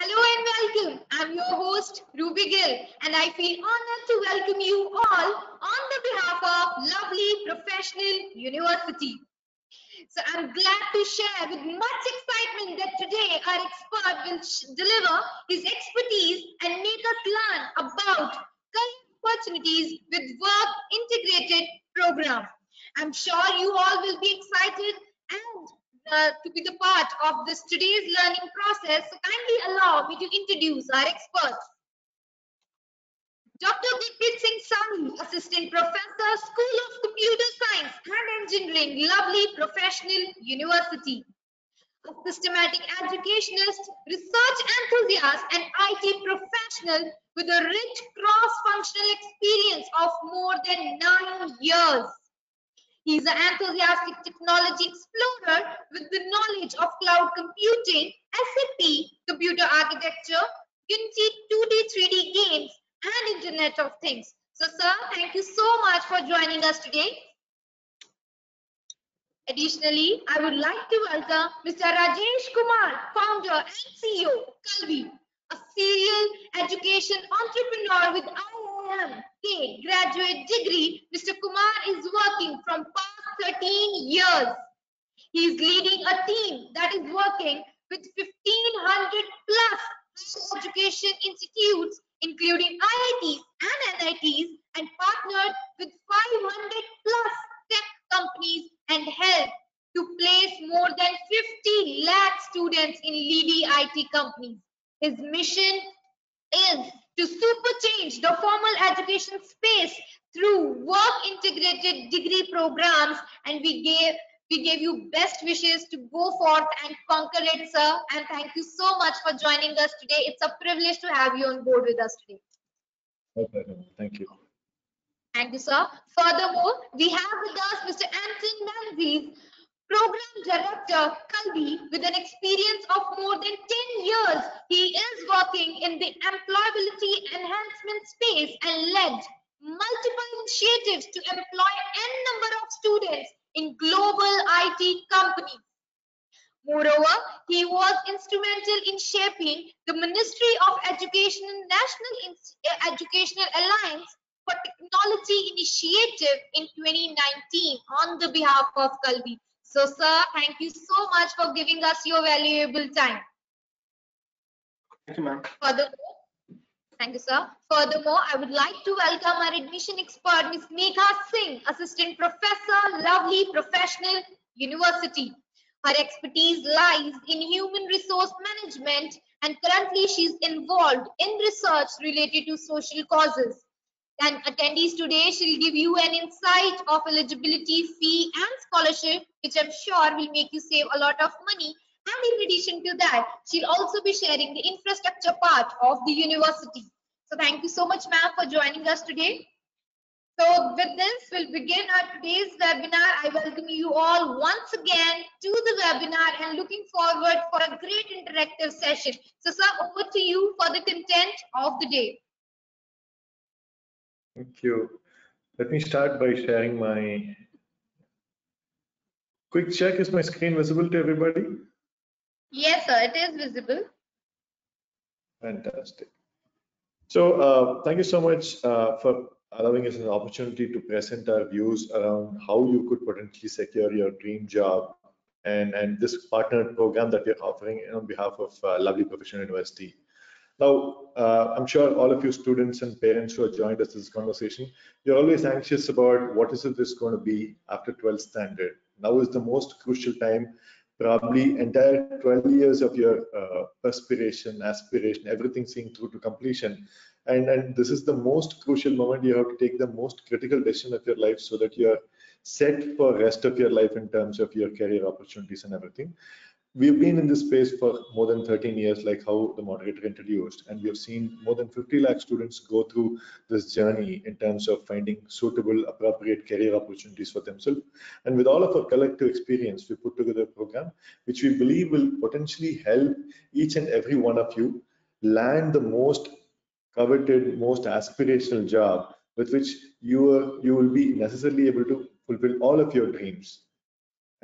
Hello and welcome. I'm your host, Ruby Gill, and I feel honored to welcome you all on the behalf of lovely professional university. So I'm glad to share with much excitement that today our expert will deliver his expertise and make us learn about career opportunities with work integrated program. I'm sure you all will be excited and to be the part of this today's learning process. So kindly allow me to introduce our experts. Dr. Gurpreet Singh Sahni, Assistant Professor, School of Computer Science and Engineering, lovely professional university. A systematic educationist, research enthusiast, and IT professional with a rich cross-functional experience of more than 9 years. He is an enthusiastic technology explorer with the knowledge of cloud computing, SAP, computer architecture, Unity 2D, 3D games, and Internet of Things. So, sir, thank you so much for joining us today. Additionally, I would like to welcome Mr. Rajesh Kumar, founder and CEO, Kalvi, a serial education entrepreneur with IIM graduate degree. Mr. Kumar is working from past 13 years. He is leading a team that is working with 1,500 plus education institutes, including IITs and NITs, and partnered with 500 plus tech companies and helped to place more than 50 lakh students in leading IT companies. His mission is to super change the formal education space through work integrated degree programs, and we gave you best wishes to go forth and conquer it, sir. And thank you so much for joining us today. It's a privilege to have you on board with us today. Okay, thank you. Thank you, sir. Furthermore, we have with us Mr. Anton Menzies, Program Director, Kalvi, with an experience of more than 10 years. He is working in the employability enhancement space and led multiple initiatives to employ n number of students in global IT companies. Moreover, he was instrumental in shaping the Ministry of Education and National Educational Alliance for Technology Initiative in 2019 on the behalf of Kalvi. So, sir, thank you so much for giving us your valuable time. Thank you, ma'am. Thank you, sir. Furthermore, I would like to welcome our admission expert, Ms. Megha Singh, Assistant Professor, lovely professional university. Her expertise lies in human resource management, and currently she is involved in research related to social causes. And attendees today, she'll give you an insight of eligibility, fee, and scholarship, which I'm sure will make you save a lot of money. And in addition to that, she'll also be sharing the infrastructure part of the university. So thank you so much, ma'am, for joining us today. So with this, we'll begin our today's webinar. I welcome you all once again to the webinar and looking forward for a great interactive session. So, sir, over to you for the content of the day. Thank you. Let me start by sharing my quick check. Is my screen visible to everybody? Yes, sir, it is visible. Fantastic. So thank you so much for allowing us an opportunity to present our views around how you could potentially secure your dream job and this partnered program that we're offering on behalf of Lovely Professional University. Now, I'm sure all of you students and parents who have joined us in this conversation, you're always anxious about what is this going to be after 12th standard. Now is the most crucial time, probably entire 12 years of your perspiration, aspiration, everything seeing through to completion. And this is the most crucial moment. You have to take the most critical decision of your life so that you're set for rest of your life in terms of your career opportunities and everything. We've been in this space for more than 13 years, like how the moderator introduced, and we have seen more than 50 lakh students go through this journey in terms of finding suitable, appropriate career opportunities for themselves. And with all of our collective experience, we put together a program which we believe will potentially help each and every one of you land the most coveted, most aspirational job with which you will be necessarily able to fulfill all of your dreams.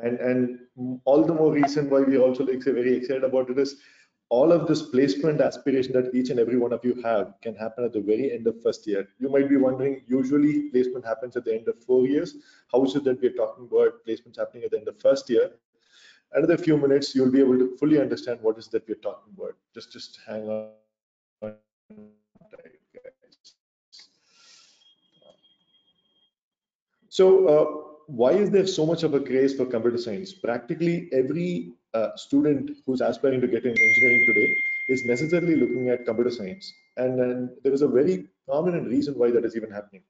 And all the more reason why we also very excited about it is all of this placement aspiration that each and every one of you have can happen at the very end of first year. You might be wondering, usually placement happens at the end of 4 years. How is it that we're talking about placements happening at the end of first year? Another few minutes, you'll be able to fully understand what is that we're talking about. Just hang on tight, guys. So why is there so much of a craze for computer science? Practically every student who's aspiring to get in engineering today is necessarily looking at computer science. And there is a very prominent reason why that is even happening.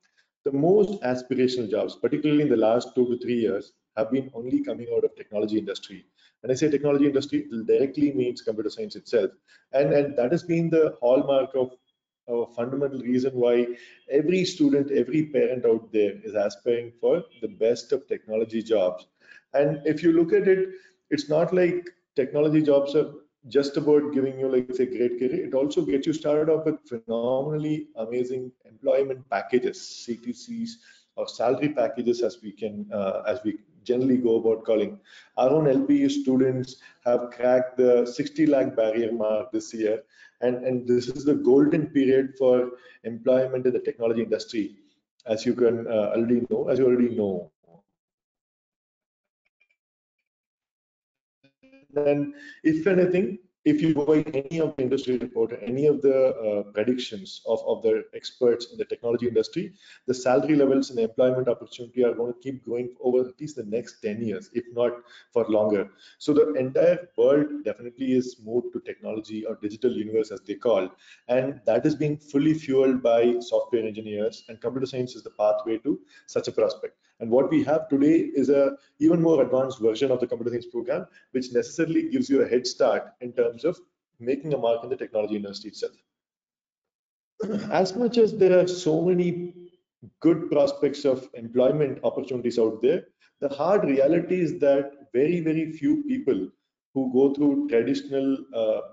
The most aspirational jobs, particularly in the last 2 to 3 years, have been only coming out of technology industry. When I say technology industry, it directly means computer science itself. And that has been the hallmark of a fundamental reason why every student, every parent out there is aspiring for the best of technology jobs. And if you look at it, it's not like technology jobs are just about giving you, like, say, great career. It also gets you started off with phenomenally amazing employment packages, CTCs, or salary packages, as we generally go about calling. Our own LPU students have cracked the 60 lakh barrier mark this year, and this is the golden period for employment in the technology industry, as you can already know. And if anything, if you go by any of the industry report, any of the predictions of the experts in the technology industry, the salary levels and the employment opportunity are going to keep growing over at least the next 10 years, if not for longer. So the entire world definitely is moved to technology, or digital universe as they call, and that is being fully fueled by software engineers, and computer science is the pathway to such a prospect. And what we have today is a even more advanced version of the computer science program, which necessarily gives you a head start in terms of making a mark in the technology industry itself. As much as there are so many good prospects of employment opportunities out there, the hard reality is that very few people who go through traditional,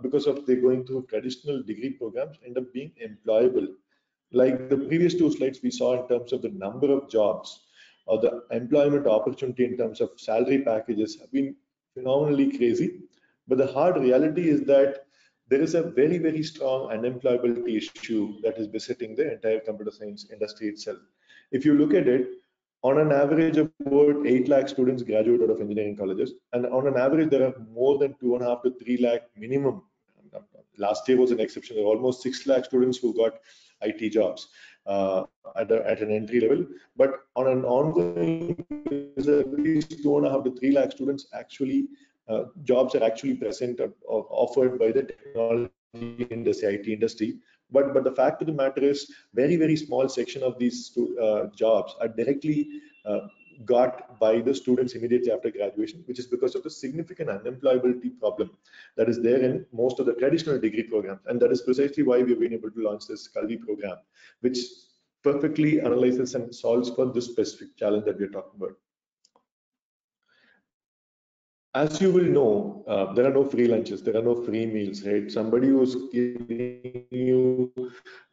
because of they going through traditional degree programs, end up being employable. Like the previous two slides we saw in terms of the number of jobs or the employment opportunity in terms of salary packages have been phenomenally crazy. But the hard reality is that there is a very strong unemployability issue that is besetting the entire computer science industry itself. If you look at it, on an average, about 8 lakh students graduate out of engineering colleges, and on an average, there are more than 2.5 to 3 lakh minimum. Last year was an exception. There were almost 6 lakh students who got IT jobs at an entry level. But on an ongoing basis, at least 2.5 to 3 lakh students actually jobs are actually present or offered by the technology industry, IT industry. But the fact of the matter is, very small section of these jobs are directly got by the students immediately after graduation, which is because of the significant unemployability problem that is there in most of the traditional degree programs. And that is precisely why we've been able to launch this Kalvi program, which perfectly analyzes and solves for this specific challenge that we're talking about. As you will know, there are no free lunches, there are no free meals, right? Somebody who's giving you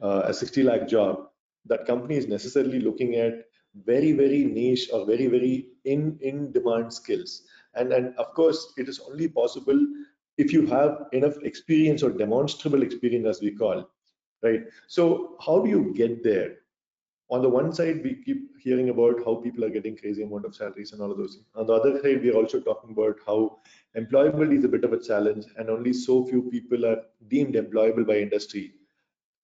a 60 lakh job, that company is necessarily looking at very niche or very in demand skills. And of course, it is only possible if you have enough experience, or demonstrable experience as we call, right? So how do you get there? On the one side, we keep hearing about how people are getting crazy amount of salaries and all of those things. On the other side, we are also talking about how employability is a bit of a challenge, and only so few people are deemed employable by industry.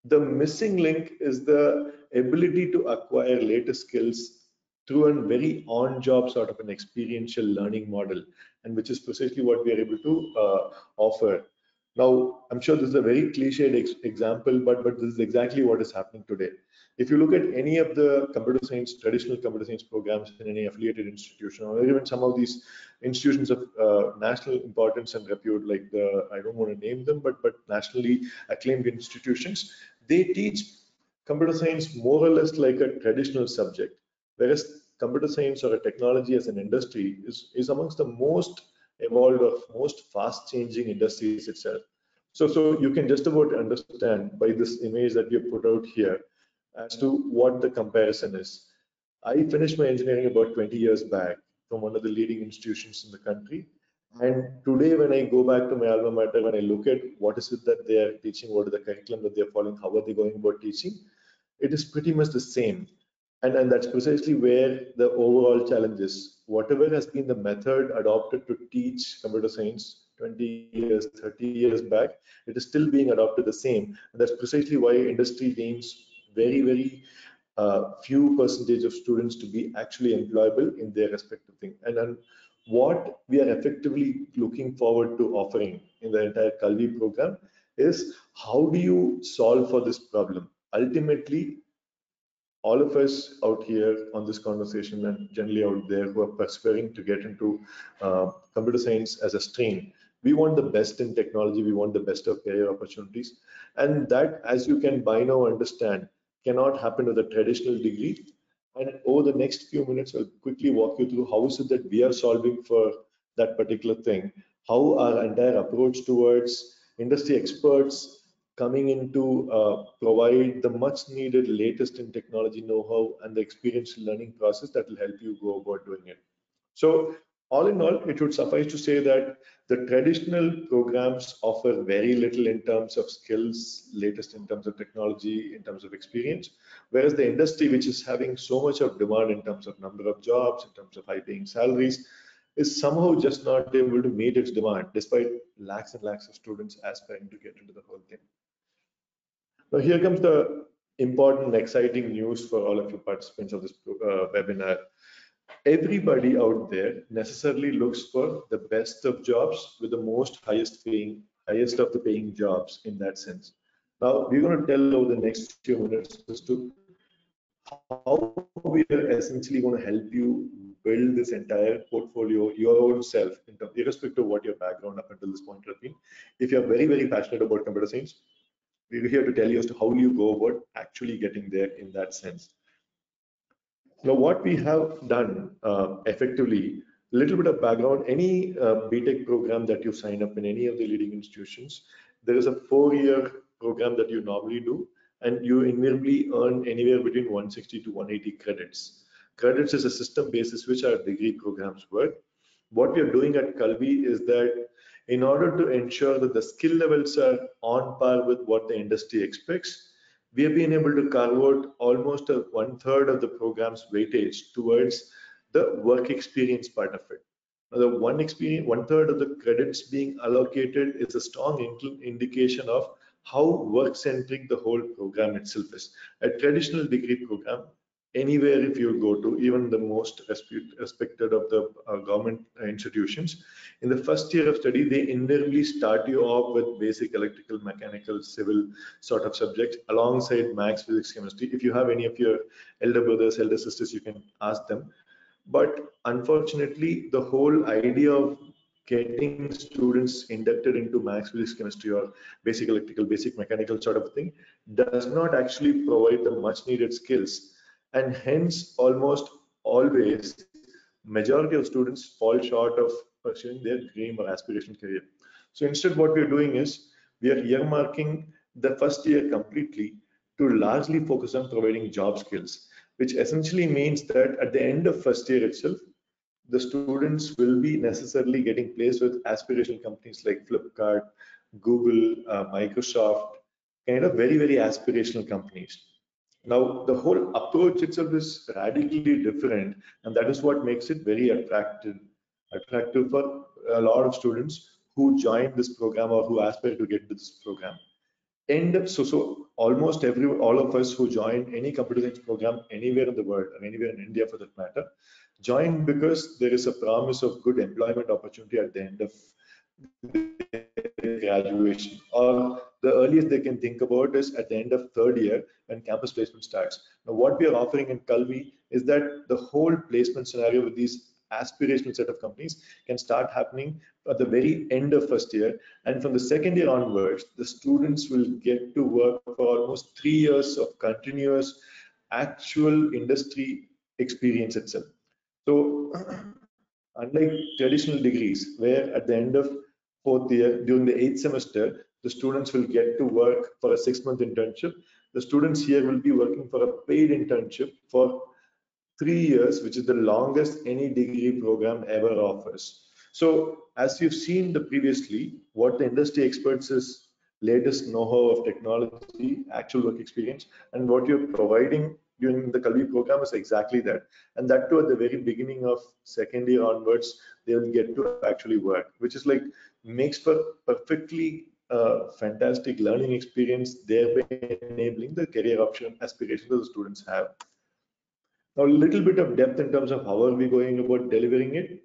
The missing link is the ability to acquire latest skills through a very on-job sort of an experiential learning model, and which is precisely what we are able to offer. Now, I'm sure this is a very cliched example, but this is exactly what is happening today. If you look at any of the computer science, traditional computer science programs in any affiliated institution, or even some of these institutions of national importance and repute, like I don't want to name them, but nationally acclaimed institutions, they teach computer science more or less like a traditional subject, whereas computer science or a technology as an industry is amongst the most evolved or most fast changing industries itself. So you can just about understand by this image that we have put out here as to what the comparison is. I finished my engineering about 20 years back from one of the leading institutions in the country. And today, when I go back to my alma mater, when I look at what is it that they are teaching, what is the curriculum that they are following, how are they going about teaching, it is pretty much the same. And that's precisely where the overall challenge is. Whatever has been the method adopted to teach computer science 20 years, 30 years back, it is still being adopted the same. And that's precisely why industry deems very few percentage of students to be actually employable in their respective thing. And what we are effectively looking forward to offering in the entire Kalvi program is how do you solve for this problem? Ultimately, all of us out here on this conversation and generally out there who are perspiring to get into computer science as a stream, we want the best in technology, we want the best of career opportunities. And that, as you can by now understand, cannot happen with a traditional degree. And over the next few minutes, I'll quickly walk you through how is it that we are solving for that particular thing, how our entire approach towards industry experts coming in to provide the much needed latest in technology know-how and the experiential learning process that will help you go about doing it. So all in all, it would suffice to say that the traditional programs offer very little in terms of skills, latest in terms of technology, in terms of experience, whereas the industry, which is having so much of demand in terms of number of jobs, in terms of high paying salaries, is somehow just not able to meet its demand despite lakhs and lakhs of students aspiring to get into the whole thing. Now, here comes the important, exciting news for all of you participants of this webinar. Everybody out there necessarily looks for the best of jobs with the highest of the paying jobs in that sense. Now, we're going to tell over the next few minutes as to how we are essentially going to help you build this entire portfolio, your own self, irrespective of what your background up until this point has been. If you're very passionate about computer science, we're here to tell you as to how you go about actually getting there in that sense. Now, what we have done effectively, a little bit of background, any BTech program that you sign up in any of the leading institutions, there is a 4-year program that you normally do, and you invariably earn anywhere between 160 to 180 credits. Credits is a system basis which our degree programs work. What we are doing at Kalvi is that in order to ensure that the skill levels are on par with what the industry expects, we have been able to carve out almost 1/3 of the program's weightage towards the work experience part of it. Now, the 1/3 of the credits being allocated is a strong indication of how work-centric the whole program itself is. A traditional degree program, anywhere if you go to, even the most respected of the government institutions, in the first year of study, they invariably start you off with basic electrical, mechanical, civil sort of subjects alongside maths, physics, chemistry. If you have any of your elder brothers, elder sisters, you can ask them. But unfortunately, the whole idea of getting students inducted into maths, physics, chemistry, or basic electrical, basic mechanical sort of thing does not actually provide the much needed skills. And hence, almost always, majority of students fall short of pursuing their dream or aspirational career. So instead, what we're doing is we are earmarking the first year completely to largely focus on providing job skills, which essentially means that at the end of first year itself, the students will be necessarily getting placed with aspirational companies like Flipkart, Google, Microsoft, kind of very aspirational companies. Now, the whole approach itself is radically different, and that is what makes it very attractive for a lot of students who join this program or who aspire to get to this program. And so almost all of us who join any computer science program anywhere in the world, or anywhere in India for that matter, join because there is a promise of good employment opportunity at the end of graduation, or the earliest they can think about is at the end of third year when campus placement starts. Now, what we are offering in Kalvi is that the whole placement scenario with these aspirational set of companies can start happening at the very end of first year, and from the second year onwards, the students will get to work for almost 3 years of continuous actual industry experience itself. So unlike traditional degrees, where at the end of fourth year, during the 8th semester, the students will get to work for a 6-month internship. The students here will be working for a paid internship for 3 years, which is the longest any degree program ever offers. So as you've seen the previously, what the industry experts is latest know-how of technology, actual work experience, and what you're providing during the Kalvi program is exactly that. And that too at the very beginning of second year onwards, they will get to actually work, which is like makes for perfectly fantastic learning experience, thereby enabling the career option aspirations that the students have. Now, a little bit of depth in terms of how are we going about delivering it.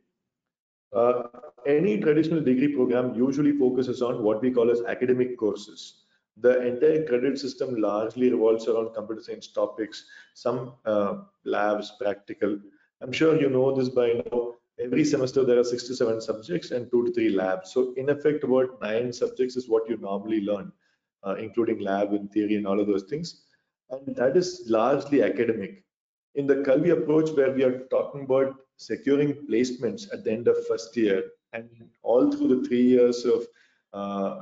Any traditional degree program usually focuses on what we call as academic courses. The entire credit system largely revolves around computer science topics, some labs, practical. I'm sure you know this by now. Every semester there are 6 to 7 subjects and 2 to 3 labs. So in effect, about 9 subjects is what you normally learn, including lab and theory and all of those things. And that is largely academic. In the Kalvi approach, where we are talking about securing placements at the end of first year and all through the 3 years of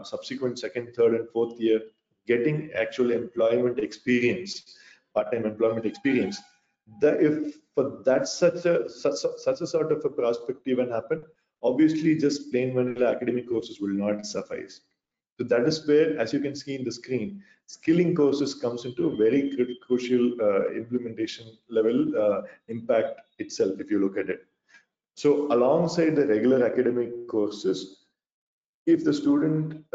subsequent second, third, and fourth year, getting actual employment experience, part-time employment experience. If for that such a sort of a perspective and happen, obviously just plain vanilla academic courses will not suffice. So that is where, as you can see in the screen, skilling courses comes into a very crucial implementation level impact itself, if you look at it. So alongside the regular academic courses, if the student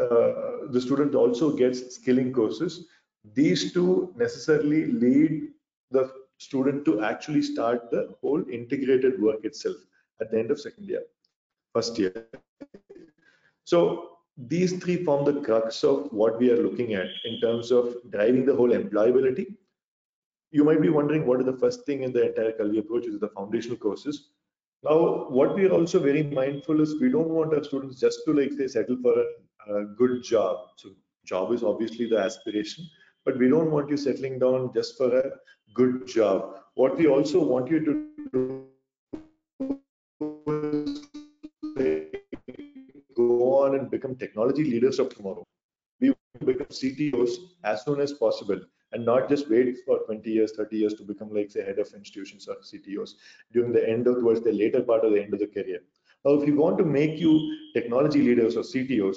also gets skilling courses, these two necessarily lead the student to actually start the whole integrated work itself at the end of second year, first year. So these three form the crux of what we are looking at in terms of driving the whole employability. You might be wondering what is the first thing in the entire Kalvi approach, is the foundational courses. Now, what we are also very mindful is we don't want our students just to like say settle for a good job. So job is obviously the aspiration, but we don't want you settling down just for a good job. What we also want you to do go on and become technology leaders of tomorrow. We want to become CTOs as soon as possible and not just wait for 20 years, 30 years to become like say head of institutions or CTOs during the end of towards the later part of the end of the career. Now, if you want to make you technology leaders or CTOs,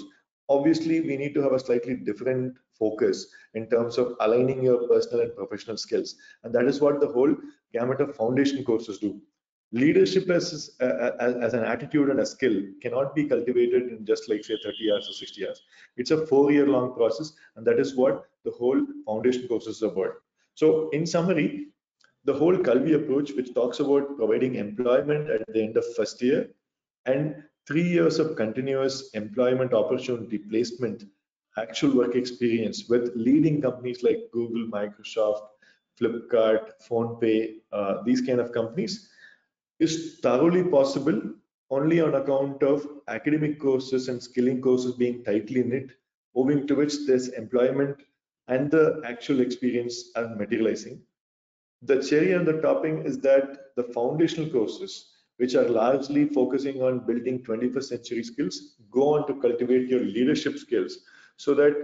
obviously we need to have a slightly different focus in terms of aligning your personal and professional skills. And that is what the whole gamut of foundation courses do. Leadership as an attitude and a skill cannot be cultivated in just like say 30 hours or 60 hours. It's a 4-year long process, and that is what the whole foundation courses is about. So in summary, the whole Kalvi approach, which talks about providing employment at the end of first year and 3 years of continuous employment opportunity placement, actual work experience with leading companies like Google, Microsoft, Flipkart, PhonePe, these kind of companies, is thoroughly possible only on account of academic courses and skilling courses being tightly knit, owing to which this employment and the actual experience are materializing. The cherry on the topping is that the foundational courses, which are largely focusing on building 21st century skills, go on to cultivate your leadership skills so that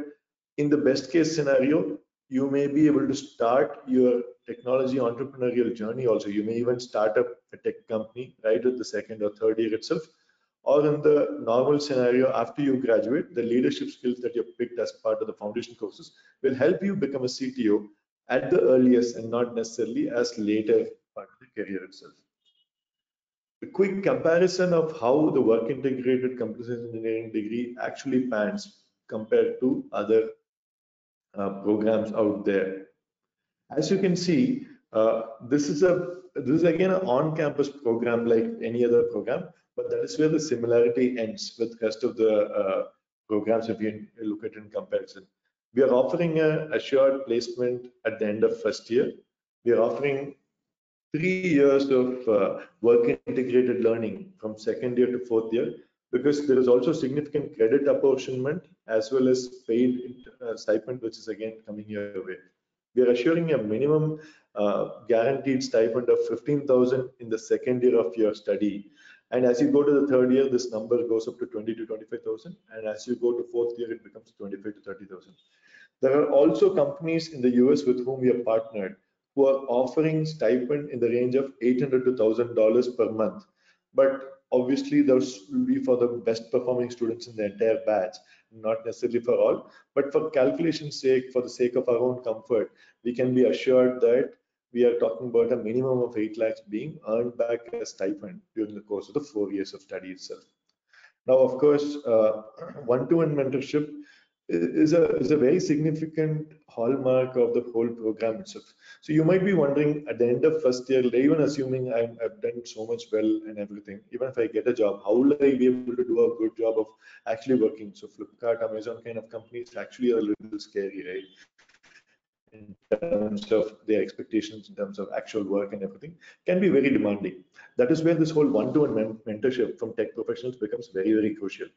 in the best case scenario, you may be able to start your technology entrepreneurial journey also. You may even start up a tech company right at the second or third year itself. Or in the normal scenario, after you graduate, the leadership skills that you've picked as part of the foundation courses will help you become a CTO at the earliest and not necessarily as later part of the career itself. A quick comparison of how the work integrated computer science engineering degree actually pans compared to other programs out there. As you can see, this is again an on-campus program like any other program, but that is where the similarity ends with the rest of the programs if you look at it in comparison. We are offering a assured placement at the end of first year. We are offering 3 years of work integrated learning from second year to fourth year, because there is also significant credit apportionment as well as paid stipend, which is again coming your way. We are assuring a minimum guaranteed stipend of 15,000 in the second year of your study. And as you go to the third year, this number goes up to 20 to 25,000. And as you go to fourth year, it becomes 25 to 30,000. There are also companies in the US with whom we are partnered who are offering stipend in the range of $800 to $1,000 per month. But obviously those will be for the best performing students in the entire batch, not necessarily for all, but for calculation's sake, for the sake of our own comfort, we can be assured that we are talking about a minimum of 8 lakhs being earned back as stipend during the course of the 4 years of study itself. Now, of course, one-to-one mentorship is a very significant hallmark of the whole program itself. So you might be wondering at the end of first year, even assuming I've done so much well and everything, even if I get a job, how will I be able to do a good job of actually working? So Flipkart, Amazon kind of companies actually are a little scary, right? In terms of their expectations, in terms of actual work and everything, can be very demanding. That is where this whole one-to-one mentorship from tech professionals becomes very, very crucial.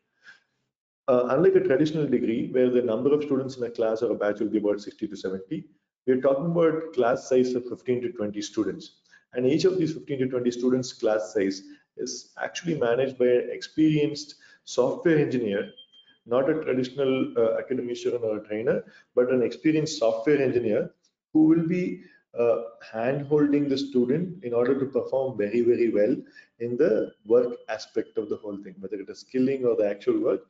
Unlike a traditional degree where the number of students in a class or a batch will be about 60 to 70, we're talking about class size of 15 to 20 students. And each of these 15 to 20 students class size is actually managed by an experienced software engineer, not a traditional academician or a trainer, but an experienced software engineer who will be hand-holding the student in order to perform very, very well in the work aspect of the whole thing, whether it is skilling or the actual work.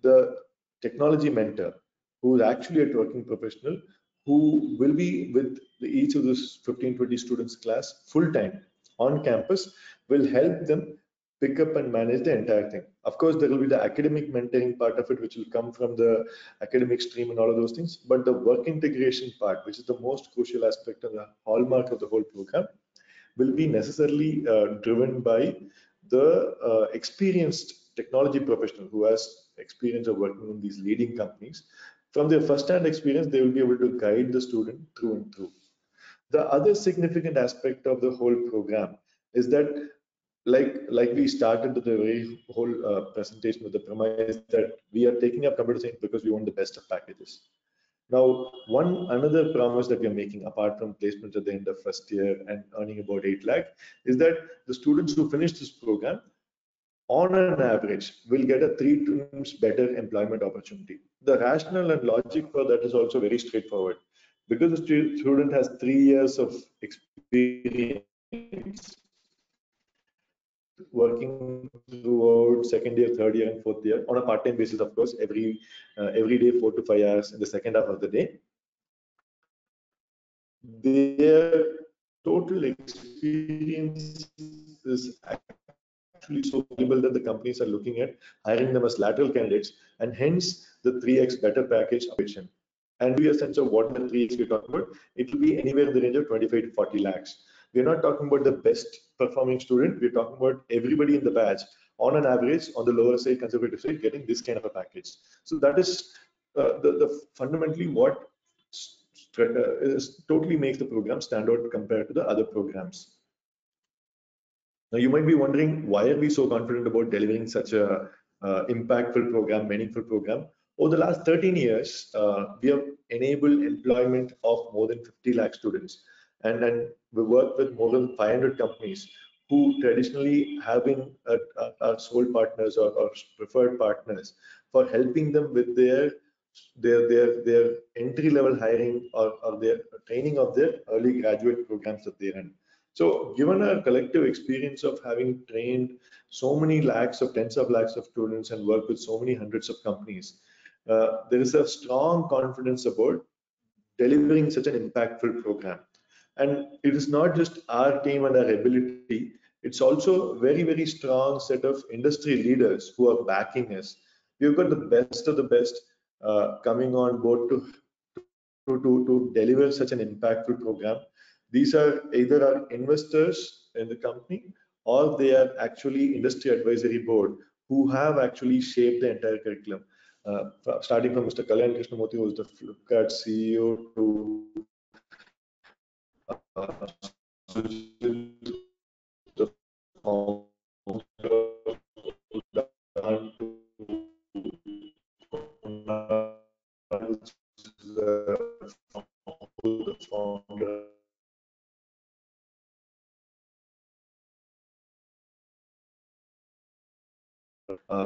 The technology mentor, who is actually a working professional, who will be with each of those 15-20 students class full-time on campus, will help them pick up and manage the entire thing. Of course, there will be the academic mentoring part of it, which will come from the academic stream and all of those things. But the work integration part, which is the most crucial aspect and the hallmark of the whole program, will be necessarily driven by the experienced technology professional who has experience of working in these leading companies. From their first-hand experience, they will be able to guide the student through and through. The other significant aspect of the whole program is that, like we started the very whole presentation with the premise that we are taking up computer science because we want the best of packages. Now, another promise that we are making, apart from placements at the end of first year and earning about 8 lakh, is that the students who finish this program, on an average, will get a 3 times better employment opportunity. The rationale and logic for that is also very straightforward. Because the student has 3 years of experience working throughout second year, third year, and fourth year on a part-time basis, of course, every day 4 to 5 hours in the second half of the day. Their total experience is actually so valuable that the companies are looking at hiring them as lateral candidates, and hence the 3x better package option. And to give you a sense of what the 3x we're talking about, it will be anywhere in the range of 25 to 40 lakhs. We're not talking about the best performing student, we're talking about everybody in the batch on an average, on the lower side, conservative side, getting this kind of a package. So that is the fundamentally what totally makes the program stand out compared to the other programs. Now, you might be wondering, why are we so confident about delivering such a impactful program, meaningful program? Over the last 13 years, we have enabled employment of more than 50 lakh students. And then we work with more than 500 companies who traditionally have been our sole partners or preferred partners for helping them with their entry level hiring or their training of their early graduate programs that they run. So given our collective experience of having trained so many lakhs of tens of lakhs of students and worked with so many hundreds of companies, there is a strong confidence about delivering such an impactful program. And it is not just our team and our ability, it's also a very, very strong set of industry leaders who are backing us. We've got the best of the best coming on board to deliver such an impactful program. These are either our investors in the company or they are actually industry advisory board who have actually shaped the entire curriculum. Starting from Mr. Kalyan Krishnamurthy, who is the Flipkart CEO, to the founder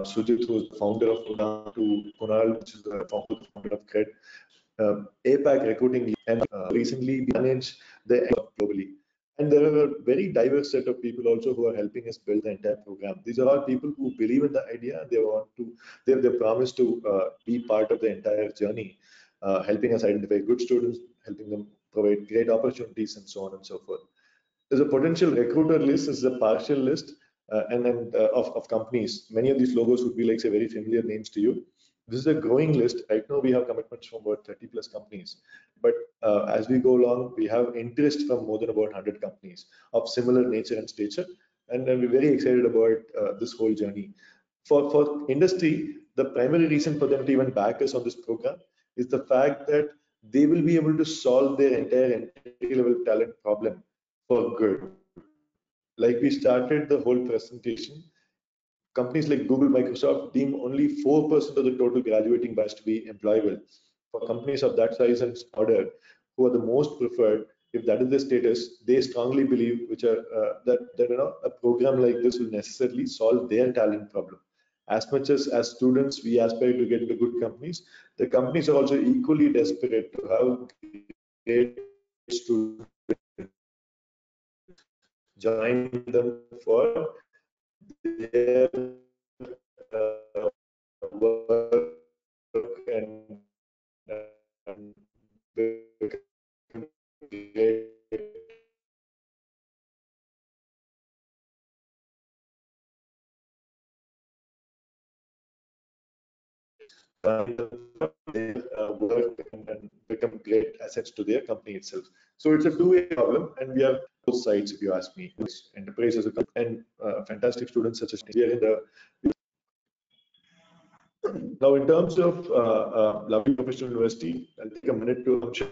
Sujit, who is the founder of Kunal, to Kunal, which is the founder of Cred, APAC recruiting, and recently we manage the globally. And there are a very diverse set of people also who are helping us build the entire program. These are all people who believe in the idea. They want to, they promise to be part of the entire journey, helping us identify good students, helping them provide great opportunities, and so on and so forth. There's a potential recruiter list. This is a partial list of companies. Many of these logos would be like, say, very familiar names to you. This is a growing list. Right now, we have commitments from about 30 plus companies. But as we go along, we have interest from more than about 100 companies of similar nature and stature. And we're very excited about this whole journey. For industry, the primary reason for them to even back us on this program is the fact that they will be able to solve their entire entry-level talent problem for good. Like we started the whole presentation, companies like Google, Microsoft deem only 4% of the total graduating batch to be employable. For companies of that size and order, who are the most preferred, if that is the status, they strongly believe that a program like this will necessarily solve their talent problem. As much as students, we aspire to get into good companies. The companies are also equally desperate to have great students join them for their work and great work and become great assets to their company itself. So it's a two-way problem, and we have both sides, if you ask me. Enterprises and fantastic students such as we are in the. Now, in terms of Lovely Professional University, I'll take a minute to share.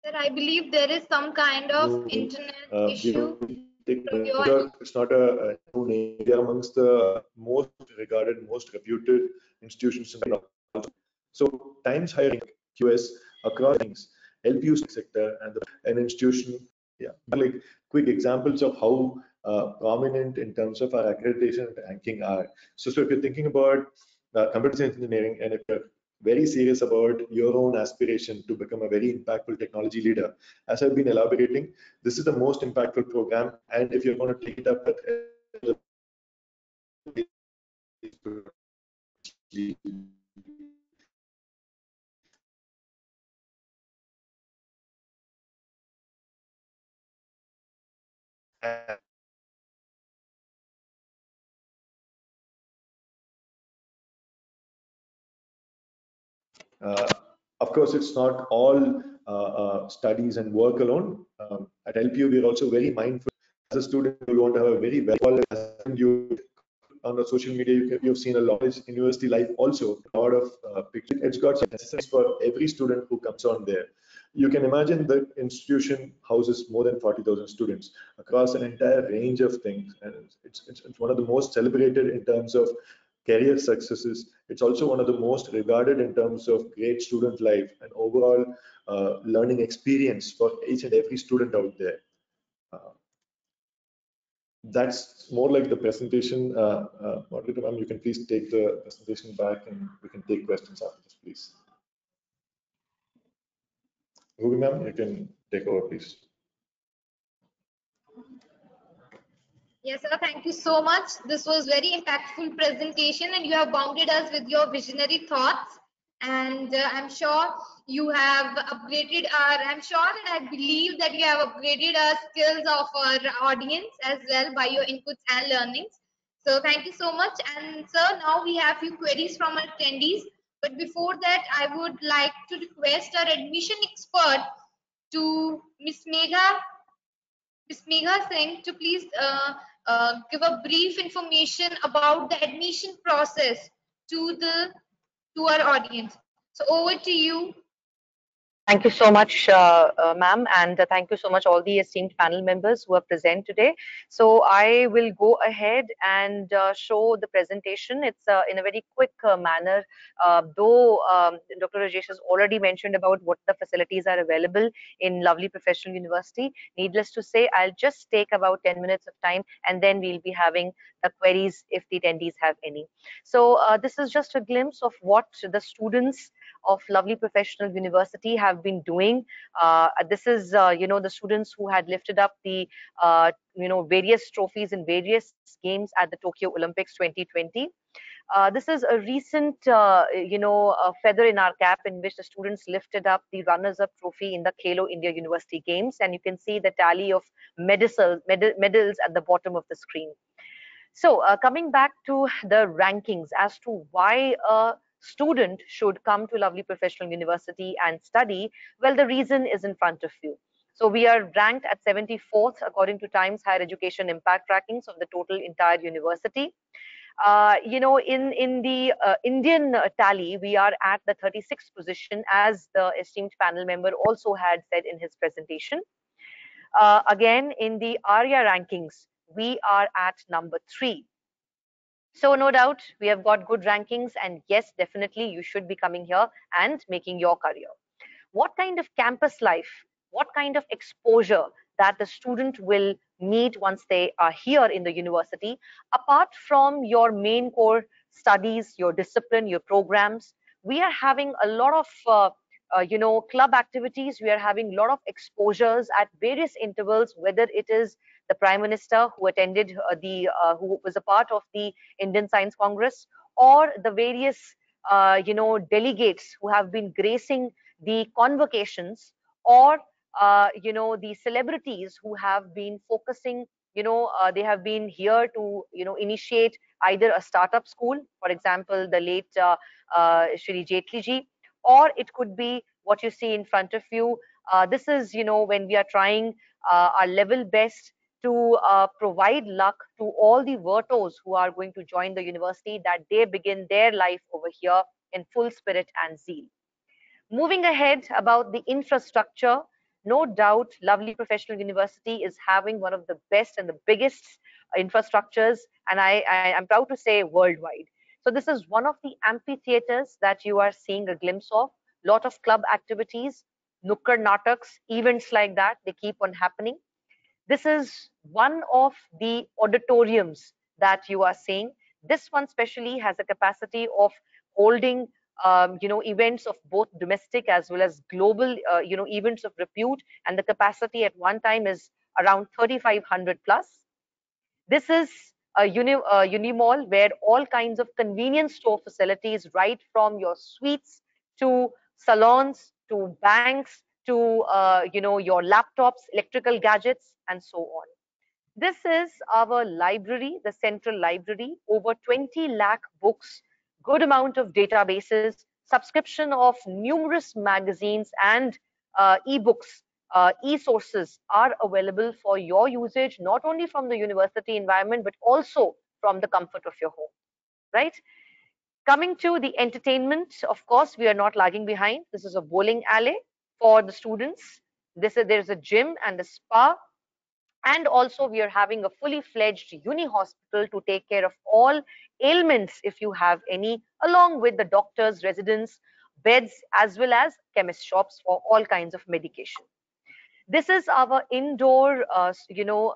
Sir, I believe there is some kind of internet issue from your end. It's not a new name. We are amongst the most regarded, most reputed institutions in the world. So Times hiring QS across things, LPU sector, and an institution. Yeah, like quick examples of how prominent in terms of our accreditation and ranking are. So if you're thinking about computer science engineering, and if you're very serious about your own aspiration to become a very impactful technology leader, as I've been elaborating, this is the most impactful program. And if you're going to take it up at Uh, of course, it's not all studies and work alone. At LPU, we're also very mindful. As a student, you want to have a very well you on the social media. You've seen a lot of university life also. A lot of pictures. It's got some necessities for every student who comes on there. You can imagine the institution houses more than 40,000 students across an entire range of things, and it's one of the most celebrated in terms of career successes. It's also one of the most regarded in terms of great student life and overall learning experience for each and every student out there. Uh, that's more like the presentation. Moderator ma'am, you can please take the presentation back and we can take questions after this, please. Ruby ma'am, you can take over, please. Yes, sir. Thank you so much. This was very impactful presentation, and you have bounded us with your visionary thoughts. And I'm sure you have upgraded our. I'm sure and I believe that you have upgraded our skills of our audience as well by your inputs and learnings. So thank you so much. And sir, now we have few queries from our attendees. But before that, I would like to request our admission expert to Ms. Megha Singh to please give a brief information about the admission process to our audience. So over to you. Thank you so much, ma'am, and thank you so much all the esteemed panel members who are present today. So I will go ahead and show the presentation. It's in a very quick manner, though Dr. Rajesh has already mentioned about what the facilities are available in Lovely Professional University. Needless to say, I'll just take about 10 minutes of time, and then we'll be having the queries if the attendees have any. So this is just a glimpse of what the students of Lovely Professional University have been doing. This is, the students who had lifted up the, various trophies in various games at the Tokyo Olympics 2020. This is a recent, a feather in our cap in which the students lifted up the runners-up trophy in the Khelo India University Games, and you can see the tally of medals at the bottom of the screen. So coming back to the rankings as to why a student should come to Lovely Professional University and study, well, the reason is in front of you. So we are ranked at 74th according to Times Higher Education Impact Rankings of the total entire university. In the Indian tally, we are at the 36th position, as the esteemed panel member also had said in his presentation. Again, in the ARIA rankings, we are at number 3. So no doubt we have got good rankings, and yes, definitely you should be coming here and making your career. What kind of campus life, what kind of exposure that the student will meet once they are here in the university, apart from your main core studies, your discipline, your programs, we are having a lot of club activities. We are having a lot of exposures at various intervals, whether it is the Prime Minister who attended who was a part of the Indian Science Congress, or the various delegates who have been gracing the convocations, or the celebrities who have been focusing, they have been here to initiate either a startup school, for example the late Shri Jetli ji, or it could be what you see in front of you. This is when we are trying our level best to provide luck to all the virtuos who are going to join the university, that they begin their life over here in full spirit and zeal. Moving ahead about the infrastructure, no doubt Lovely Professional University is having one of the best and the biggest infrastructures, and I'm proud to say worldwide. So this is one of the amphitheaters that you are seeing a glimpse of. Lot of club activities, nukkad nataks, events like that, they keep on happening. This is one of the auditoriums that you are seeing. This one specially has a capacity of holding events of both domestic as well as global events of repute, and the capacity at one time is around 3,500 plus. This is a unimall where all kinds of convenience store facilities, right from your suites to salons to banks to your laptops, electrical gadgets, and so on. This is our library, the central library, over 20 lakh books, good amount of databases, subscription of numerous magazines and e-books, e-sources are available for your usage, not only from the university environment, but also from the comfort of your home, right? Coming to the entertainment, of course, we are not lagging behind. This is a bowling alley for the students. There's a gym and a spa, and also we are having a fully fledged uni hospital to take care of all ailments if you have any, along with the doctors, residents, beds, as well as chemist shops for all kinds of medication. This is our indoor a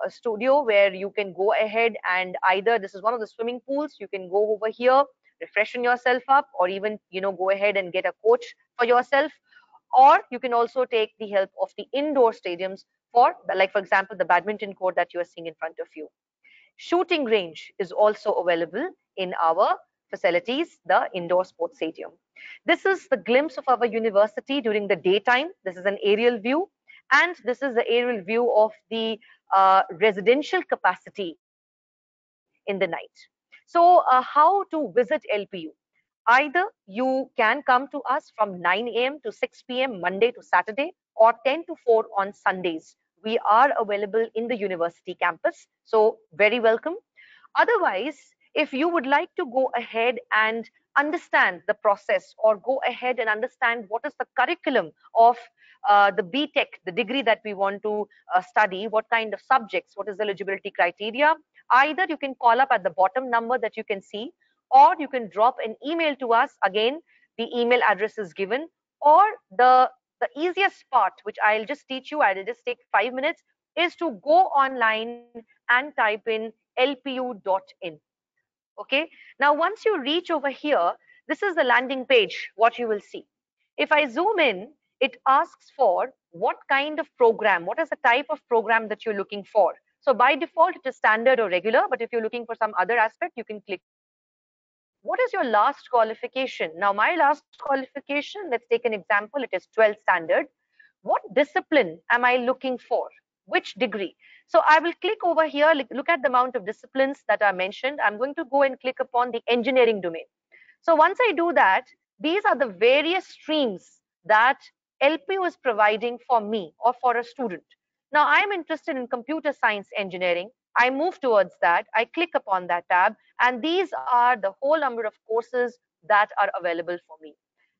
studio where you can go ahead and either, this is one of the swimming pools, you can go over here, refreshen yourself up, or even go ahead and get a coach for yourself, or you can also take the help of the indoor stadiums for, like for example, the badminton court that you are seeing in front of you. Shooting range is also available in our facilities, the indoor sports stadium. This is the glimpse of our university during the daytime. This is an aerial view, and this is the aerial view of the residential capacity in the night. So how to visit LPU? Either you can come to us from 9 a.m. to 6 p.m. Monday to Saturday, or 10 to 4 on Sundays. We are available in the university campus, so very welcome. Otherwise, if you would like to go ahead and understand the process, or go ahead and understand what is the curriculum of the BTech, the degree that we want to study, what kind of subjects, what is the eligibility criteria. Either you can call up at the bottom number that you can see, or you can drop an email to us. Again, the email address is given, or the easiest part, which I'll just teach you, I'll just take 5 minutes, is to go online and type in lpu.in. Okay, now once you reach over here, this is the landing page, what you will see. If I zoom in, it asks for what kind of program, what is the type of program that you're looking for. So by default, it is standard or regular, but if you're looking for some other aspect, you can click. What is your last qualification? Now, my last qualification, let's take an example, it is 12th standard. What discipline am I looking for? Which degree? So I will click over here, look at the amount of disciplines that are mentioned. I'm going to go and click upon the engineering domain. So once I do that, these are the various streams that LPU is providing for me or for a student. Now I'm interested in computer science engineering. I move towards that, I click upon that tab, and these are the whole number of courses that are available for me.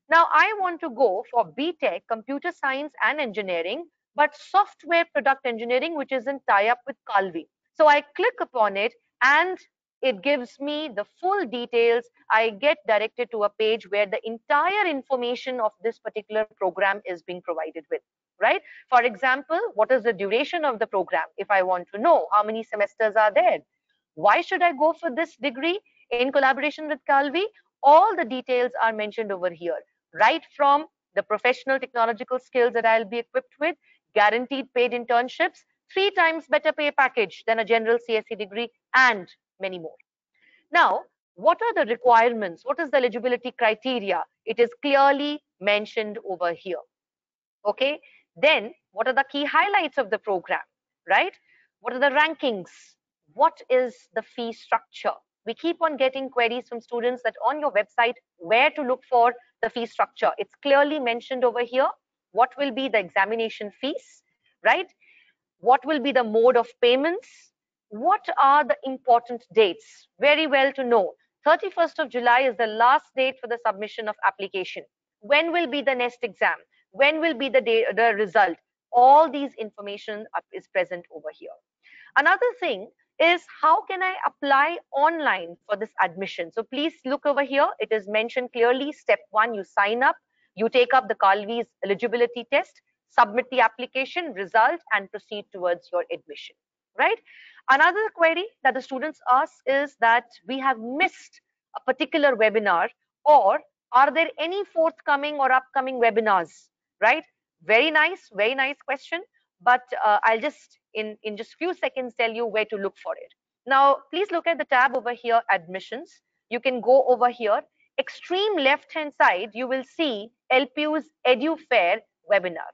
Now I want to go for BTech, computer science and engineering, but software product engineering, which is in tie-up with Calvi. So I click upon it and it gives me the full details. I get directed to a page where the entire information of this particular program is being provided with, right? For example, what is the duration of the program? If I want to know how many semesters are there, why should I go for this degree in collaboration with Calvi? All the details are mentioned over here, right from the professional technological skills that I'll be equipped with, guaranteed paid internships, 3 times better pay package than a general CSE degree, and many more. Now, what are the requirements? What is the eligibility criteria? It is clearly mentioned over here. Okay, then what are the key highlights of the program, right? What are the rankings? What is the fee structure? We keep on getting queries from students that on your website, where to look for the fee structure. It's clearly mentioned over here. What will be the examination fees, right? What will be the mode of payments? What are the important dates? Very well to know. 31st of July is the last date for the submission of application. When will be the next exam? When will be the result? All these information is present over here. Another thing is, how can I apply online for this admission? So please look over here. It is mentioned clearly. Step 1, you sign up, you take up the Calvi's eligibility test, submit the application result, and proceed towards your admission, right? Another query that the students ask is that we have missed a particular webinar, or are there any forthcoming or upcoming webinars, right? Very nice question. But I'll just in just few seconds tell you where to look for it. Now, please look at the tab over here, admissions. You can go over here. Extreme left-hand side, you will see LPU's Edu Fair webinar.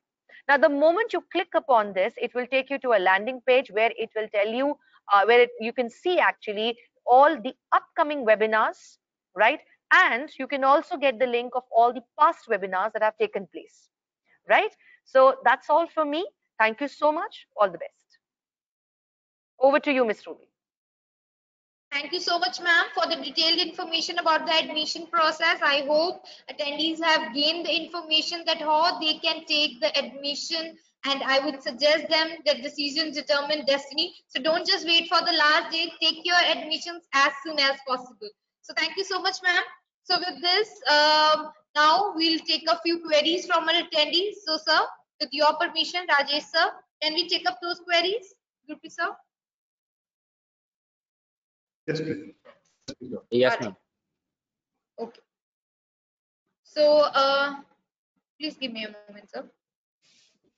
Now, the moment you click upon this, it will take you to a landing page where it will tell you, you can see actually all the upcoming webinars, right? And you can also get the link of all the past webinars that have taken place, right? So that's all for me. Thank you so much. All the best. Over to you, Ms. Ruby. Thank you so much, ma'am, for the detailed information about the admission process. I hope attendees have gained the information that how they can take the admission, and I would suggest them that decisions determine destiny. So don't just wait for the last day. Take your admissions as soon as possible. So thank you so much, ma'am. So with this, now we'll take a few queries from our attendees. So, sir, with your permission, Rajesh, sir, can we take up those queries? Gurpreet, sir? Yes, please. Yes, ma'am. Okay. So, please give me a moment, sir.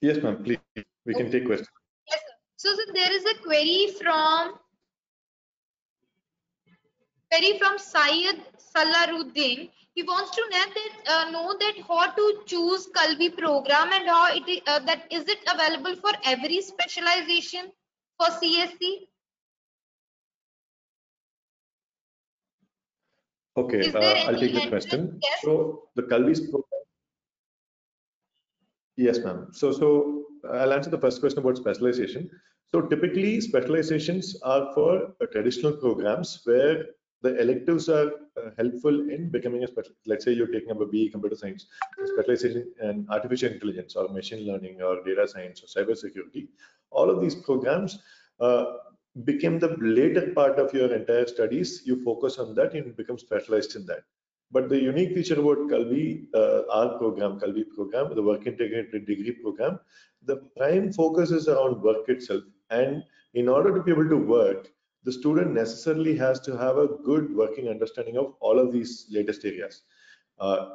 Yes, ma'am, please. We can take questions. Yes, sir. So there is a query from Syed Salaruddin. He wants to know that how to choose Kalvi program and how it is it available for every specialization for CSE? Okay, Is there I'll take the any question. test? So the Kalvi's program. Yes, ma'am. So I'll answer the first question about specialization. So typically specializations are for traditional programs where the electives are helpful in becoming a special. Let's say you're taking up a BE computer science, specialization in artificial intelligence or machine learning or data science or cyber security. All of these programs became the later part of your entire studies. You focus on that and become specialized in that. But the unique feature about Kalvi, our program, Kalvi program, the work integrated degree program, the prime focus is around work itself. And in order to be able to work, the student necessarily has to have a good working understanding of all of these latest areas.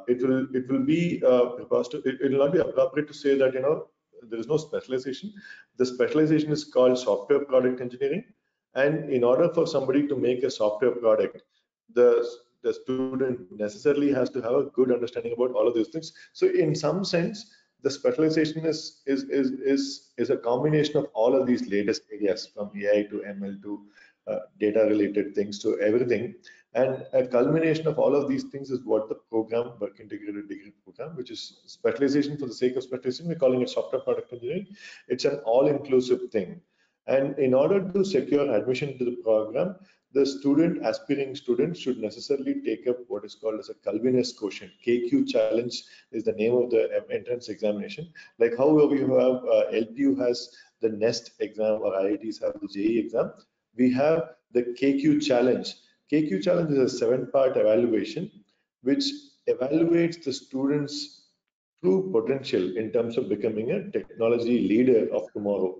It will be it will not be appropriate to say that there is no specialization. The specialization is called software product engineering, and in order for somebody to make a software product, the student necessarily has to have a good understanding about all of these things. So in some sense, the specialization is a combination of all of these latest areas, from AI to ML to data related things to everything. And a culmination of all of these things is what the program, work integrated degree program, which is specialization for the sake of specialization. We're calling it software product engineering. It's an all-inclusive thing. And in order to secure admission to the program, the aspiring student should necessarily take up what is called as a Calvinist quotient. KQ challenge is the name of the entrance examination. Like how you have LPU has the NEST exam or IITs have the JEE exam, we have the KQ challenge. KQ challenge is a 7-part evaluation which evaluates the students' true potential in terms of becoming a technology leader of tomorrow.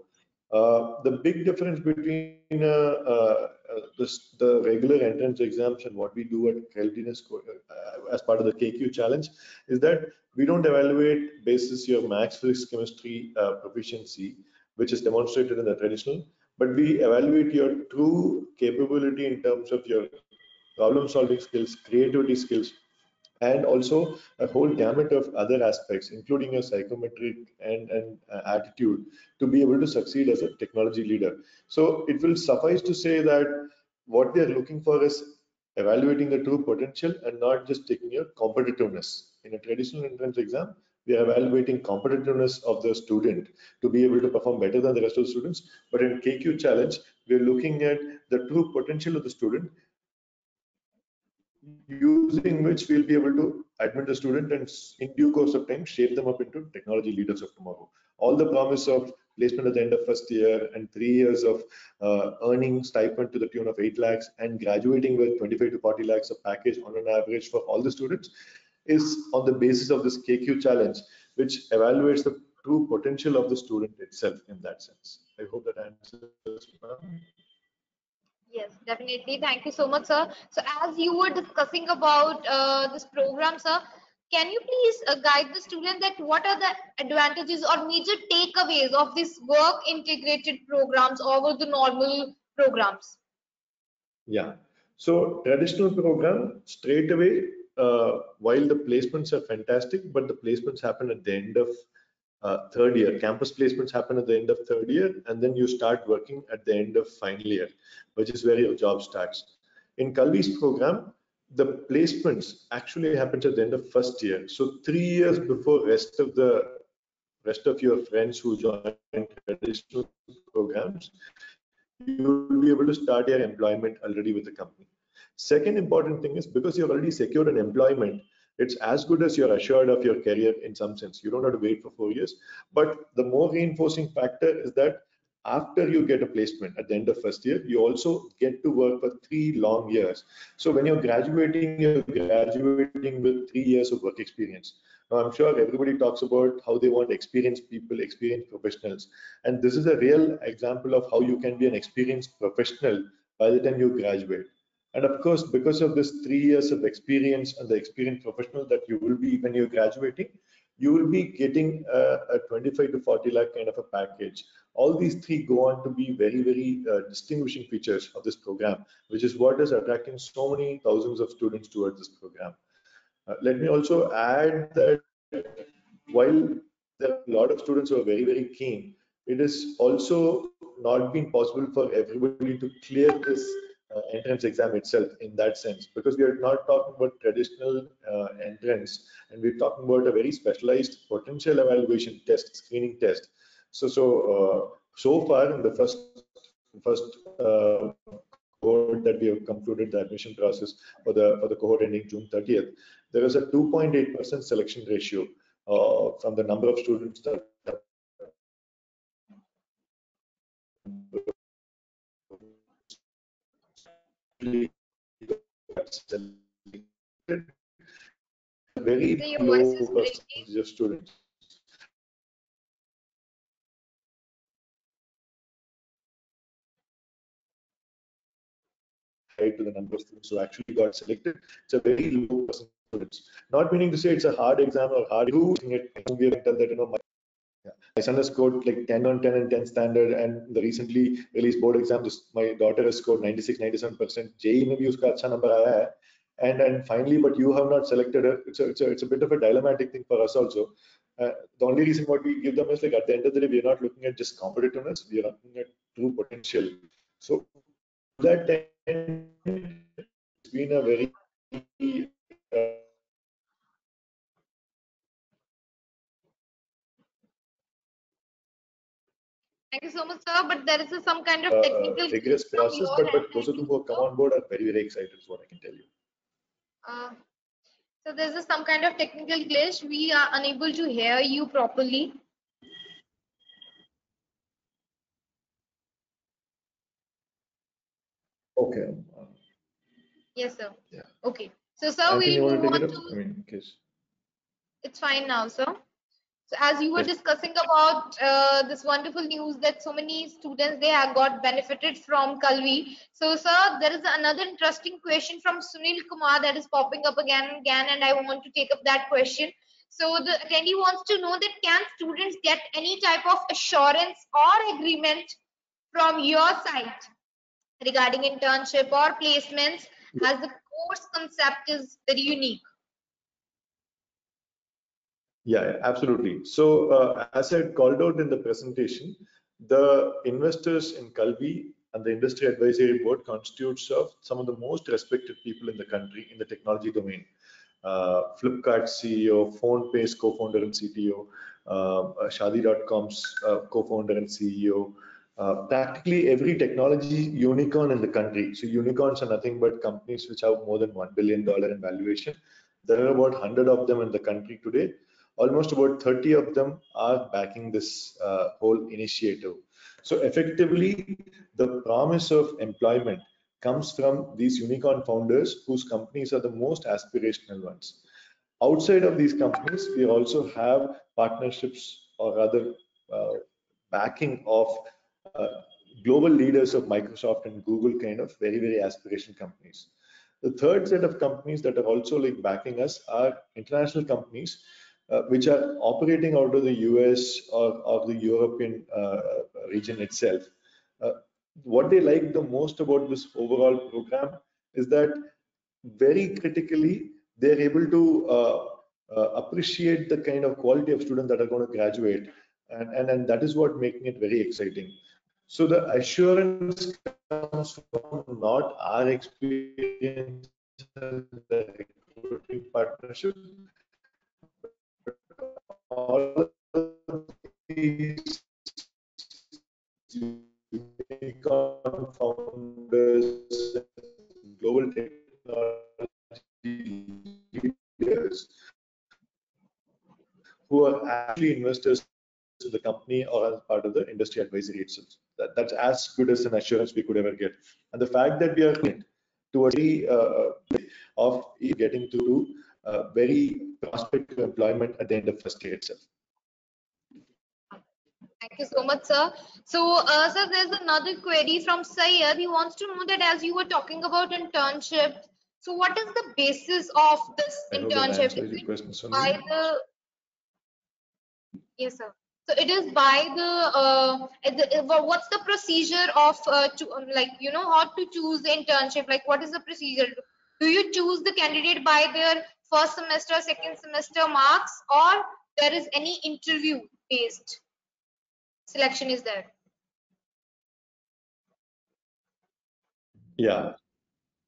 The big difference between the regular entrance exams and what we do at as part of the KQ challenge is that we don't evaluate basis your maths, physics, chemistry proficiency, which is demonstrated in the traditional, but we evaluate your true capability in terms of your problem solving skills, creativity skills, and also a whole gamut of other aspects, including your psychometric and attitude, to be able to succeed as a technology leader. So it will suffice to say that what we are looking for is evaluating the true potential and not just taking your competitiveness. In a traditional entrance exam, we are evaluating competitiveness of the student to be able to perform better than the rest of the students. But in KQ challenge, we are looking at the true potential of the student, using which we'll be able to admit the student and in due course of time shape them up into technology leaders of tomorrow. All the promise of placement at the end of first year and 3 years of earning stipend to the tune of 8 lakhs and graduating with 25 to 40 lakhs of package on an average for all the students is on the basis of this KQ challenge, which evaluates the true potential of the student itself in that sense. I hope that answers. Yes, definitely. Thank you so much, sir. So as you were discussing about this program, sir, can you please guide the student that what are the advantages or major takeaways of this work integrated programs over the normal programs? Yeah. So traditional program straight away, while the placements are fantastic, but the placements happen at the end of third year. Campus placements happen at the end of third year, and then you start working at the end of final year, which is where your job starts. In Kalvi's program, the placements actually happens at the end of first year. So 3 years before rest of your friends who join traditional programs, you will be able to start your employment already with the company. Second important thing is, because you've already secured an employment, it's as good as you're assured of your career in some sense. You don't have to wait for 4 years. But the more reinforcing factor is that after you get a placement at the end of first year, you also get to work for 3 long years. So when you're graduating with 3 years of work experience. Now, I'm sure everybody talks about how they want experienced people, experienced professionals. And this is a real example of how you can be an experienced professional by the time you graduate. And of course, because of this 3 years of experience and the experienced professional that you will be when you're graduating, you will be getting a 25 to 40 lakh kind of a package. All these three go on to be very, very distinguishing features of this program, which is what is attracting so many thousands of students towards this program. Let me also add that while there are a lot of students who are very, very keen, it is also not been possible for everybody to clear this entrance exam itself in that sense, because we are not talking about traditional entrance, and we're talking about a very specialized potential evaluation test, screening test. So far in the first cohort that that we have concluded the admission process for the cohort ending June 30th, there is a 2.8% selection ratio from the number of students that very So your voice low is breaking. percentage of students to the number of students who actually got selected. It's a very low percentage of students. Not meaning to say it's a hard exam or hard. We have done that, my son has scored like 10 on 10 and 10 standard, and the recently released board exams, my daughter has scored 96, 97%. JEE में भी उसका अच्छा number आया है. And finally, but you have not selected her. It's a bit of a dilemmatic thing for us also. The only reason what we give them is like at the end of the day, we are not looking at just competitiveness, we are looking at true potential. So that it's been a very Thank you so much, sir. But there is some kind of technical glitch rigorous from process, your but end, those I of you think who have come so. on board are very, very excited, is what I can tell you. So there's some kind of technical glitch. We are unable to hear you properly. Okay. Yes, sir. Yeah. Okay. So, sir, Anthony, you we'll want move to take on it up? to. I mean, in case. It's fine now, sir. So as you were Yes. discussing about this wonderful news that so many students they have got benefited from Kalvi. So sir, there is another interesting question from Sunil Kumar that is popping up again and again, and I want to take up that question. So the attendee wants to know that can students get any type of assurance or agreement from your side regarding internship or placements, as the course concept is very unique. Yeah, absolutely. So, as I called out in the presentation, the investors in Kalvi and the industry advisory board constitutes of some of the most respected people in the country in the technology domain. Flipkart's CEO, PhonePay's co-founder and CTO, Shadi.com's co-founder and CEO, practically every technology unicorn in the country. So unicorns are nothing but companies which have more than $1 billion in valuation. There are about 100 of them in the country today. Almost about 30 of them are backing this whole initiative. So effectively, the promise of employment comes from these unicorn founders whose companies are the most aspirational ones. Outside of these companies, we also have partnerships or other backing of uh, global leaders of Microsoft and Google, kind of very, very aspirational companies. The third set of companies that are also like backing us are international companies which are operating out of the US or the European region itself. Uh, what they like the most about this overall program is that very critically they're able to appreciate the kind of quality of students that are going to graduate, and that is what making it very exciting. So the assurance comes from not our experience as the recruiting partnership, all of these unicorn founders, global technology leaders who are actually investors in the company or as part of the industry advisory itself. That's as good as an assurance we could ever get. And the fact that we are towards the of getting to very prospective employment at the end of first year itself. Thank you so much, sir. So, sir, there's another query from Sayed. He wants to know that as you were talking about internship, so what is the basis of this I hope that internship? answers Is your it question, Sunil. by the yes, sir. So it is by what's the procedure of like how to choose the internship? Like what is the procedure? Do you choose the candidate by their first semester, second semester marks, or there is any interview based selection is there? Yeah.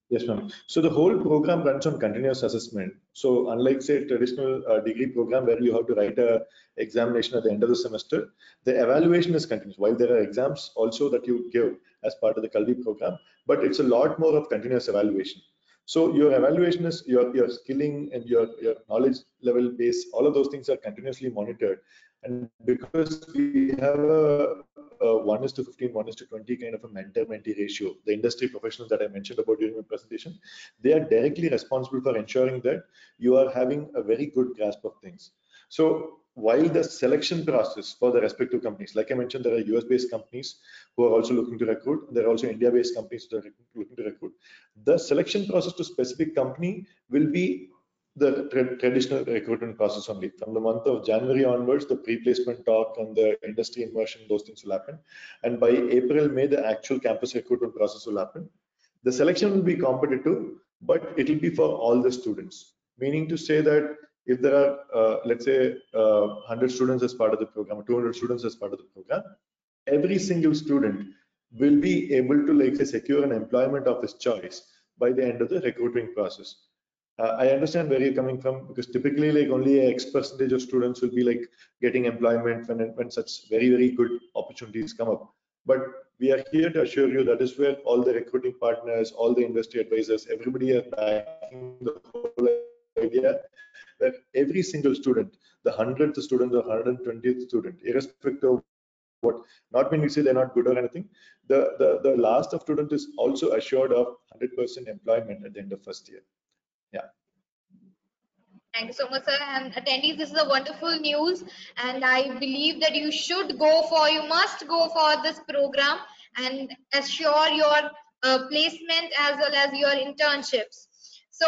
Yes, ma'am. So the whole program runs on continuous assessment. So unlike say traditional degree program where you have to write a examination at the end of the semester, the evaluation is continuous. While there are exams also that you give as part of the Kalvi program, but it's a lot more of continuous evaluation. So your evaluation is your skilling and your knowledge level base, all of those things are continuously monitored. And because we have a 1:15, 1:20 kind of a mentor-mentee ratio, the industry professionals that I mentioned about during my presentation, they are directly responsible for ensuring that you are having a very good grasp of things. So while the selection process for the respective companies, like I mentioned, there are US-based companies who are also looking to recruit. There are also India-based companies that are looking to recruit. The selection process to specific company will be the traditional recruitment process only. From the month of January onwards, the pre-placement talk and the industry immersion, those things will happen. And by April, May, the actual campus recruitment process will happen. The selection will be competitive, but it will be for all the students. Meaning to say that if there are, let's say, 100 students as part of the program, or 200 students as part of the program, every single student will be able to, like say, secure an employment of his choice by the end of the recruiting process. I understand where you're coming from, because typically like only X percentage of students will be like getting employment when such very good opportunities come up. But we are here to assure you that is where all the recruiting partners, all the industry advisors, everybody are backing the whole idea that every single student, the 100th student or 120th student, irrespective of what, not meaning to say they're not good or anything, the last of student is also assured of 100% employment at the end of first year. Yeah. Thank you so much, sir. And attendees, this is a wonderful news, and I believe that you must go for this program and assure your placement as well as your internships. So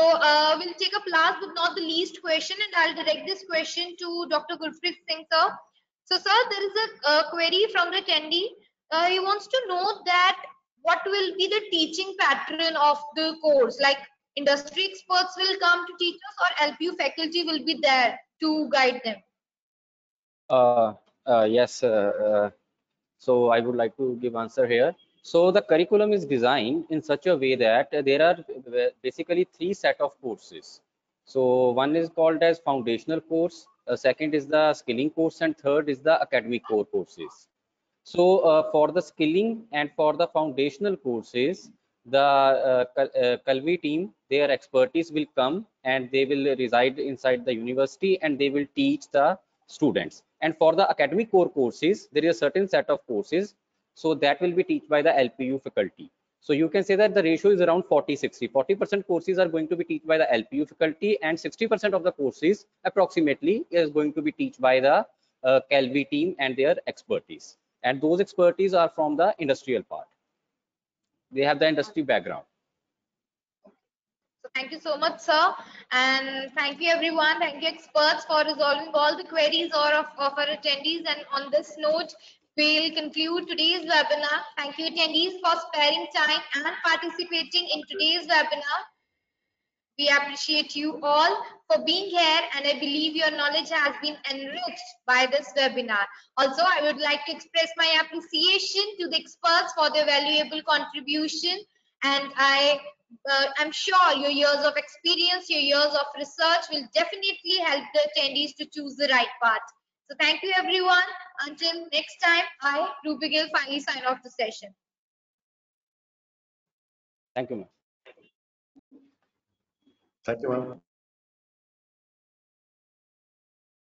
we'll take up last but not the least question, and I'll direct this question to Dr. Gurpreet Singh, sir. So, sir, there is a query from the attendee. He wants to know that what will be the teaching pattern of the course, like industry experts will come to teach us, or LPU faculty will be there to guide them? Yes. So I would like to give answer here. So the curriculum is designed in such a way that there are basically three set of courses. So one is called as foundational course, second is the skilling course, and third is the academic core courses. So for the skilling and for the foundational courses, the Kalvi team, their expertise will come and they will reside inside the university and they will teach the students. And for the academic core courses, there is a certain set of courses, so that will be taught by the LPU faculty. So you can say that the ratio is around 40-60. 40% courses are going to be taught by the LPU faculty, and 60% of the courses approximately is going to be taught by the Kalvi team and their expertise. And those expertise are from the industrial part. They have the industry background. So thank you so much, sir, and thank you everyone. Thank you experts for resolving all the queries of our attendees. And on this note, we'll conclude today's webinar. Thank you attendees for sparing time and participating in today's webinar. We appreciate you all for being here, and I believe your knowledge has been enriched by this webinar. Also, I would like to express my appreciation to the experts for their valuable contribution, and I'm sure your years of experience, your years of research will definitely help the attendees to choose the right path. So thank you everyone. Until next time, I, Ruby Gill, finally sign off the session. Thank you, ma'am. Thank you, ma'am.